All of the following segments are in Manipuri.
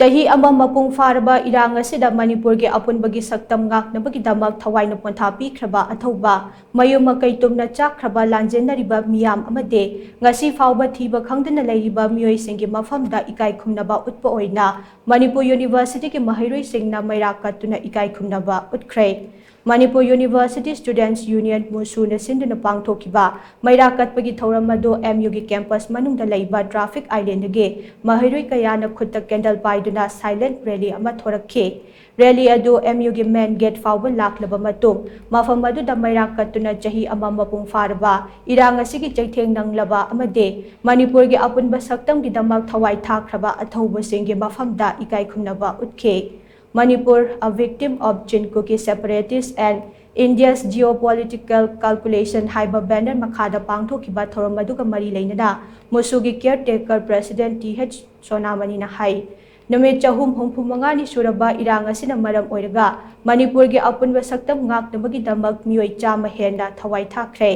Chahi ama mapung pharaba irang asida Manipur ge apunbagi shaktam ngaknabagi damak Thawaina Pontha Pikhraba athouba mayum makei tumna chakkhraba lanjenariba meeyam amadi ngasi phaoba thiba khangdana leiriba meeyoi singi mafamda Ikai Khumnaba utpa Oina Manipur University ke Maheiroi Singna Meira katuna Ikai Khumnaba Katkhre Manipur University Students Union Musuna Sinduna Pangthokiba Meira katpagi thauramado MU ge campus manungda leiba traffic island ge Maheiroi kayana khutta candle paiduna silent rally ama thorakhe rally adu MU ge main gate phaoba laklaba matung mafam adu da Meira katuna chahi ama mapung pharaba irang asigi chaitheng nanglaba amade Manipur ge apunba shaktam gi damak thawai thakhraba Athoubasing ge mafamda Ikai Khumnaba utke Manipur, a victim of Chinkuki separatists and India's geopolitical calculation haiba banner makhada pangthokiba thoramaduga mari leinana musugi caretaker president TH Sonamani na hai Namit chahum humphumanga ni suraba irang asina maram oiraga Manipur ge apunba shaktam ngaknabagi damak meeyoi chama henda thawai thakre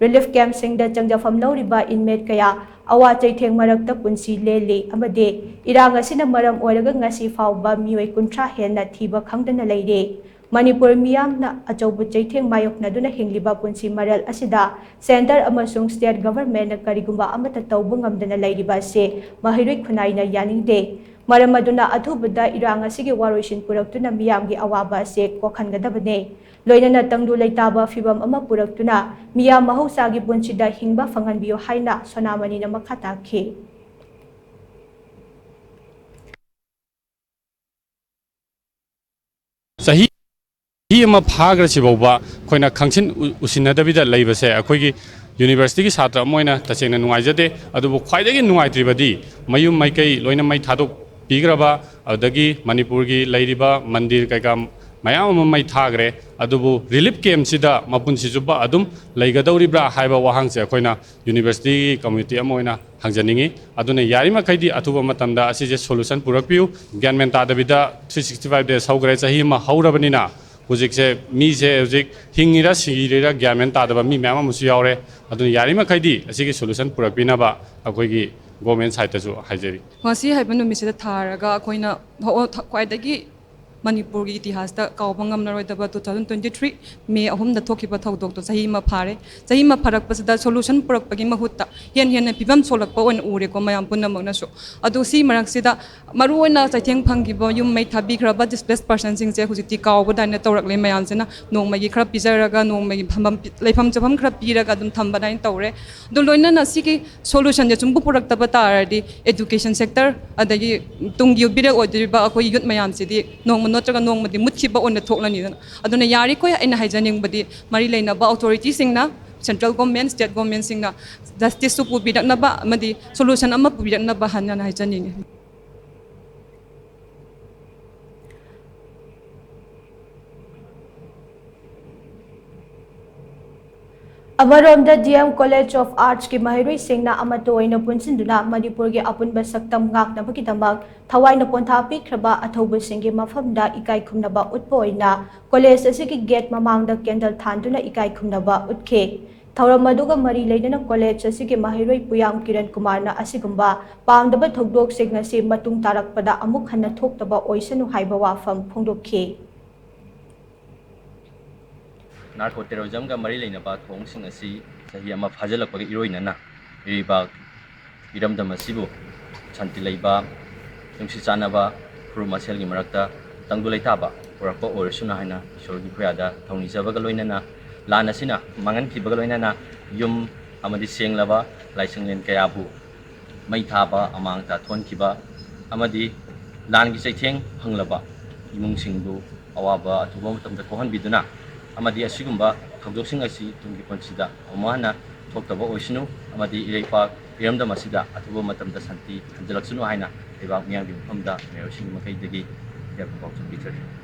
relief camp singda changjafam lauriba inmate kaya awa chaitheng marakta punsi leli amade irang asina maram oiraga ngasi phaoba meeyoi kunthra henna thiba khangdana leire Manipur meeyam na achaubu chaitheng mayokna duna hingliba punsi maral asida center amasung state government na karigumba amata taubu ngamdana leiriba se Maheiroi khunaina yaningde maram aduna athubada irang asigi waroisin puraktuna meeyam gi awaba se kokhangadabane loinana tangdu leitaba fibam ama puraktuna meeyam mahausa gi punsida hingba fanganbiyo haina Sonamani na makhata khe Chahi ama phagra chibauba khoina khangchin usinadabida leibase akhoi university ki satra moina tachena nuaijade adubu khwaidagi nuaitribadi mayum makei loina mai thadok pigraba adagi Manipur gi leiriba mandir kaika mayam mai thagre adubu relief camp sida mapun sijuba adum leigadoribra haiba wahangse khoina university community amoina hangjaningi aduna yarima khaidi athuba matamda asije solution purakpiu gyanmen tadabida 365 days haugre chahi ma haurabanina hujikse mi se hujik hingira sigirira gyanmen tadaba mi mama musu yaure aduna yarima khaidi asige solution purakpina ba akoigi government side tasu haijeri ngasi haiba numisida tharaga akoina khwaidagi Manipur gi itihas ta kaubangam naroidaba 2023 May ahumda thokiba thodok to chahi ma pharak pasida solution purak pagi mahutta hen pibam solak pa on ure ko mayam punna magna so adu si marak sida maru oina chaitheng phangiba yum mai thabi khraba displaced person sing che hujiti kaub da na torak le mayam sena nong magi khra pizaraga nong magi phambam leifam chapam khra piraga dum thamba dain tawre do loina na si ki solution je chumbu purak ta bata ardi education sector adagi tungi bire odriba akoi youth mayam sidi nong notraga nongmadi mutchiba on thoklani aduna yari ko aina haijaning badi mari leina ba authority singna central government state government singna justice su pubidakna ba amadi solution amma pubidakna ba hanna haijaning Amaromda DM College of Arts ki Maheiroi Singna amato Oina punsinduna Manipur ge apunba shaktam ngaknabagi damak Thawaina Pontha Pikhraba Athoubasing ge mafamda Ikai Khumnaba utpa Oina college asigi gate mamangda candle thanduna Ikai Khumnaba utke Thauramaduga mari leidana college asigi Maheiroi Puyam Kiran Kumar na asigumba pangdaba thodok signa se matung tarakpada amuk hanna thoktaba oisanu haiba wafam phongdokhe narco terrorism ga mari leina ba thong sing asi sahi ama phajalak pagi iroina na iriba iram dam asibu chanti leiba yumsi chana ba furu masel gi marakta tangdu leita ba purakpa orsuna haina sorgi khuyada thongni sabaga loina na lana sina mangan ki baga loina na yum amadi seng laba laisang len kaya bu mai thaba amang ta thon kiba amadi lan gi chaitheng hanglaba imung singbu awaba athuba matamda kohan biduna amadi asigumba thogdoksing asi tungi ponsida omana thoktaba oisinu amadi ireipa iramda masida athuba matamda santi hanjalaksunu haina lebak miyang bi mafamda meeoi makei dagi ya pawchum bichari